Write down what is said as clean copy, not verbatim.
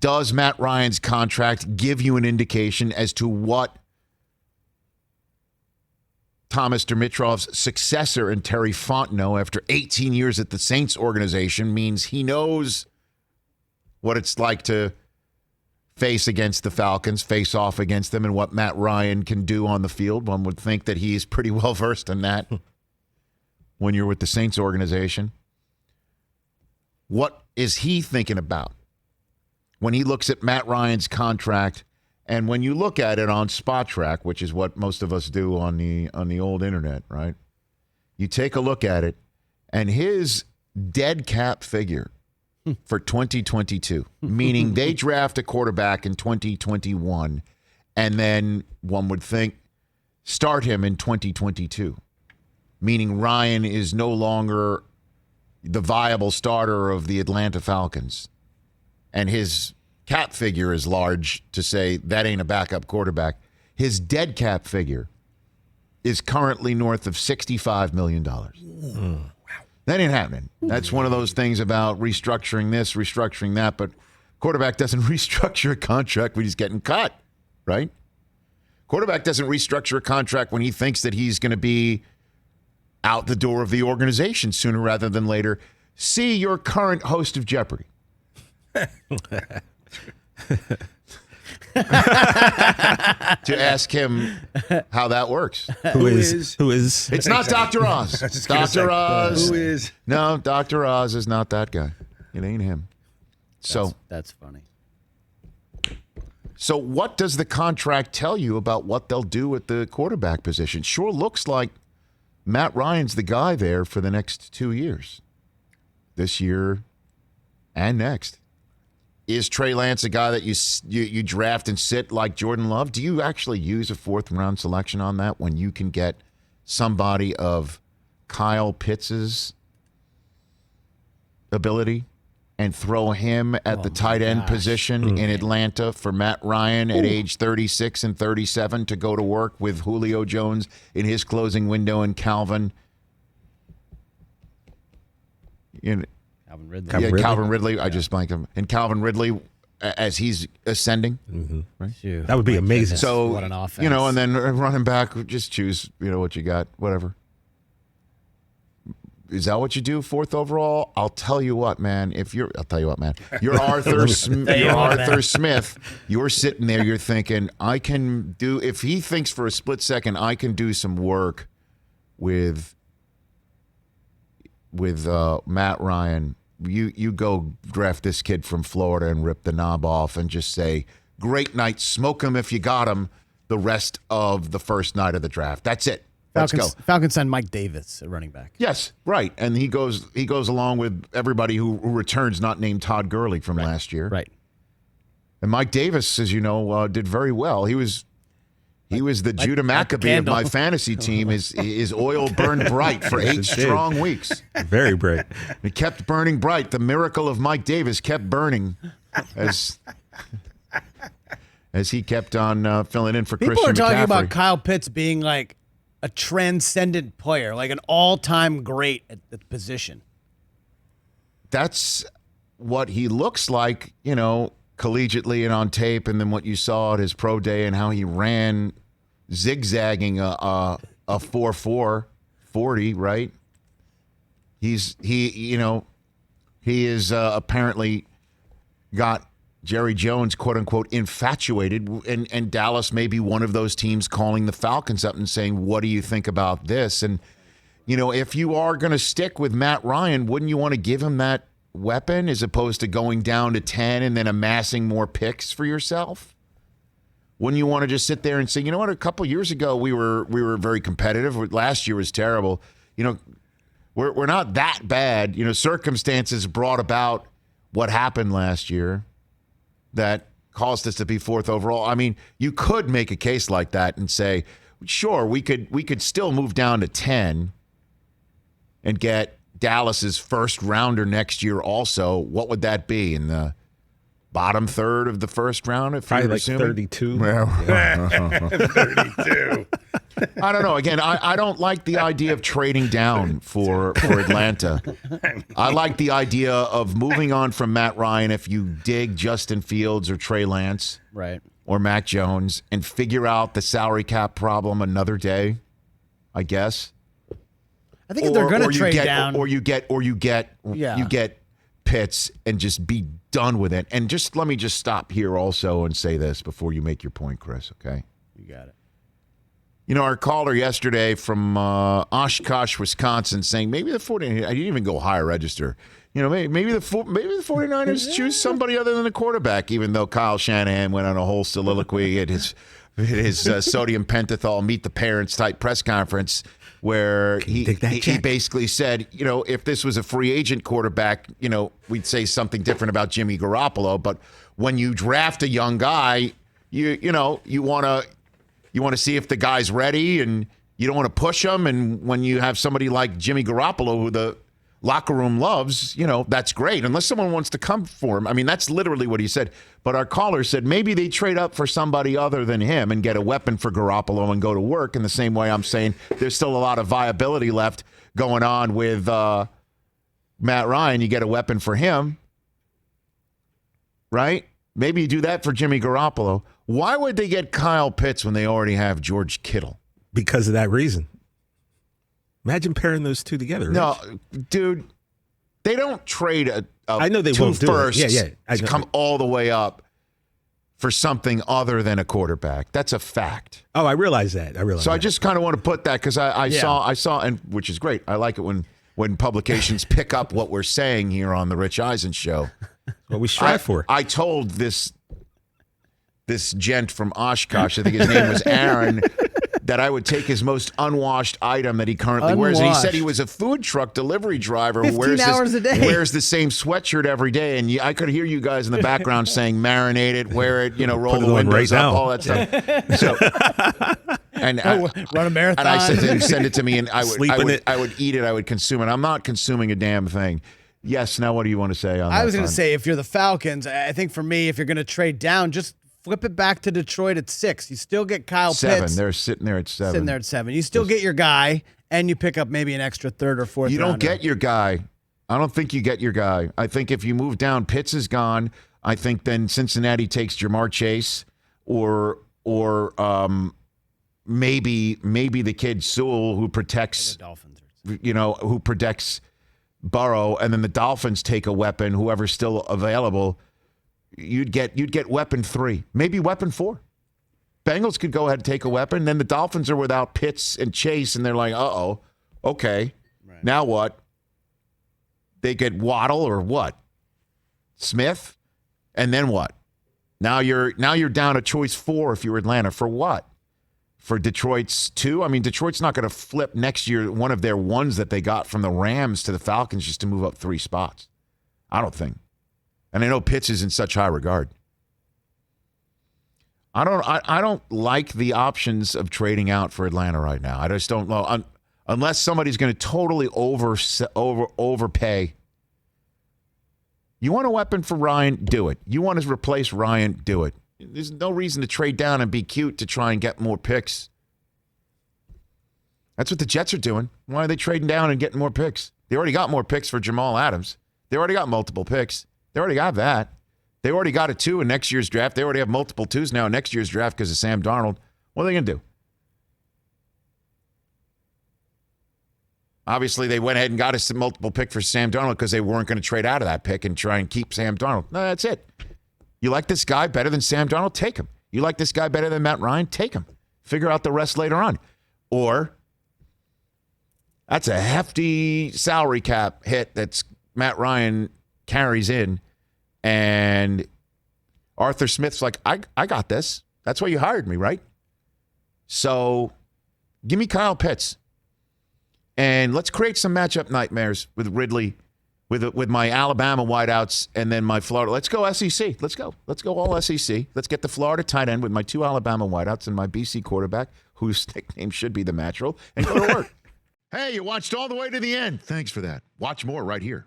does Matt Ryan's contract give you an indication as to what Thomas Dimitrov's successor in Terry Fontenot after 18 years at the Saints organization means he knows what it's like to face against the Falcons, face off against them, and what Matt Ryan can do on the field? One would think that he's pretty well versed in that when you're with the Saints organization. What is he thinking about when he looks at Matt Ryan's contract? And when you look at it on Spot Track, which is what most of us do on the old internet, right? You take a look at it, and his dead cap figure for 2022, meaning they draft a quarterback in 2021, and then one would think start him in 2022, meaning Ryan is no longer the viable starter of the Atlanta Falcons, and his cap figure is large to say that ain't a backup quarterback. His dead cap figure is currently north of $65 million. Wow. That ain't happening. That's one of those things about restructuring this, restructuring that, but quarterback doesn't restructure a contract when he's getting cut, right? Quarterback doesn't restructure a contract when he thinks that he's going to be out the door of the organization sooner rather than later. See your current host of Jeopardy. To ask him how that works. Who is? It's not Dr. Oz. Dr. Oz. Who is? No, Dr. Oz is not that guy. It ain't him. That's funny. So what does the contract tell you about what they'll do at the quarterback position? Sure looks like Matt Ryan's the guy there for the next 2 years. This year and next. Is Trey Lance a guy that you draft and sit like Jordan Love? Do you actually use a fourth-round selection on that when you can get somebody of Kyle Pitts' ability and throw him at the tight end position in Atlanta for Matt Ryan at age 36 and 37 to go to work with Julio Jones in his closing window and Calvin Ridley. Calvin Ridley. I just blanked him. And Calvin Ridley as he's ascending. Mm-hmm. Right? Shoot. That would be amazing. So, what an offense. and then running back, just choose, what you got, whatever. Is that what you do, fourth overall? I'll tell you what, man. You're Arthur Smith. You're sitting there, you're thinking, I can do, if he thinks for a split second, I can do some work with Matt Ryan. You go draft this kid from Florida and rip the knob off and just say, great night, smoke him if you got him the rest of the first night of the draft. That's it. Let's go. Falcons send Mike Davis at running back. Yes, right. And he goes along with everybody who returns not named Todd Gurley from last year. Right. And Mike Davis, as you know, did very well. He was the Judah Maccabee of my fantasy team. His oil burned bright for 8 strong weeks. Very bright. It kept burning bright. The miracle of Mike Davis kept burning as he kept on filling in for Christian McCaffrey. People are talking about Kyle Pitts being like a transcendent player, like an all-time great at the position. That's what he looks like, collegiately and on tape, and then what you saw at his pro day and how he ran zigzagging a 4.4 40, right? He is apparently got Jerry Jones, quote unquote, infatuated, and Dallas may be one of those teams calling the Falcons up and saying, what do you think about this? And, if you are going to stick with Matt Ryan, wouldn't you want to give him that weapon as opposed to going down to 10 and then amassing more picks for yourself? Wouldn't you want to just sit there and say, you know what, a couple years ago we were very competitive. Last year was terrible. We're not that bad. Circumstances brought about what happened last year that caused us to be fourth overall. I mean, you could make a case like that and say, sure, we could still move down to 10 and get Dallas's first rounder next year also. What would that be, in the bottom third of the first round? If probably you're like assuming? 32. 32. I don't know. Again, I don't like the idea of trading down for Atlanta. I like the idea of moving on from Matt Ryan if you dig Justin Fields or Trey Lance. Right. Or Mac Jones and figure out the salary cap problem another day, I guess. I think if they're going to trade down, you get Pitts and just be done with it. And just let me just stop here also and say this before you make your point, Chris. Okay, you got it. You know, our caller yesterday from Oshkosh, Wisconsin, saying maybe the 49ers. I didn't even go higher register. You know, maybe the 49ers choose somebody other than the quarterback, even though Kyle Shanahan went on a whole soliloquy at his sodium pentothal meet the parents type press conference where he basically said, you know, if this was a free agent quarterback, you know, we'd say something different about Jimmy Garoppolo. But when you draft a young guy, you want to see if the guy's ready, and you don't want to push him. And when you have somebody like Jimmy Garoppolo, who the locker room loves, you know, that's great. Unless someone wants to come for him. I mean, that's literally what he said. But our caller said maybe they trade up for somebody other than him and get a weapon for Garoppolo and go to work. In the same way I'm saying there's still a lot of viability left going on with Matt Ryan. You get a weapon for him, right? Maybe you do that for Jimmy Garoppolo. Why would they get Kyle Pitts when they already have George Kittle? Because of that reason. Imagine pairing those two together. Rich. No, dude, they don't trade I know they won't do firsts it. Yeah. to come all the way up for something other than a quarterback. That's a fact. Oh, I realize that. So I just kind of want to put that because I saw, and which is great. I like it when publications pick up what we're saying here on the Rich Eisen Show. What we strive for. I told this gent from Oshkosh, I think his name was Aaron, that I would take his most unwashed item that he currently wears. And he said he was a food truck delivery driver who wears the same sweatshirt every day. And I could hear you guys in the background saying, marinate it, wear it, roll the windows up, all that stuff. So, and run a marathon. And I said to him, send it to me, and I would eat it, I would consume it. I'm not consuming a damn thing. Yes, now what do you want to say on that? I was going to say, if you're the Falcons, I think for me, if you're going to trade down, just flip it back to Detroit at 6. You still get Kyle Pitts. They're sitting there at 7. You still get your guy, and you pick up maybe an extra third or fourth. You don't get your guy. I don't think you get your guy. I think if you move down, Pitts is gone. I think then Cincinnati takes Jamar Chase or maybe the kid Sewell who protects the Dolphins. Who protects Burrow, and then the Dolphins take a weapon, whoever's still available. You'd get weapon 3, maybe weapon 4. Bengals could go ahead and take a weapon. Then the Dolphins are without Pitts and Chase, and they're like, okay, right. Now what? They get Waddle or what? Smith, and then what? Now you're down to choice 4 if you're Atlanta. For what? For Detroit's 2? I mean, Detroit's not going to flip next year one of their ones that they got from the Rams to the Falcons just to move up 3 spots. I don't think. And I know Pitts is in such high regard. I don't like the options of trading out for Atlanta right now. I just don't know. Unless somebody's going to totally overpay. You want a weapon for Ryan? Do it. You want to replace Ryan? Do it. There's no reason to trade down and be cute to try and get more picks. That's what the Jets are doing. Why are they trading down and getting more picks? They already got more picks for Jamal Adams. They already got multiple picks. They already got that. They already got a 2 in next year's draft. They already have multiple 2s now in next year's draft because of Sam Darnold. What are they going to do? Obviously, they went ahead and got a multiple pick for Sam Darnold because they weren't going to trade out of that pick and try and keep Sam Darnold. No, that's it. You like this guy better than Sam Darnold? Take him. You like this guy better than Matt Ryan? Take him. Figure out the rest later on. Or that's a hefty salary cap hit that's Matt Ryan carries in, and Arthur Smith's like, I got this. That's why you hired me, right? So give me Kyle Pitts, and let's create some matchup nightmares with Ridley, with my Alabama wideouts, and then my Florida. Let's go SEC. Let's go all SEC. Let's get the Florida tight end with my 2 Alabama wideouts and my BC quarterback, whose nickname should be the Natural, and go to work. Hey, you watched all the way to the end. Thanks for that. Watch more right here.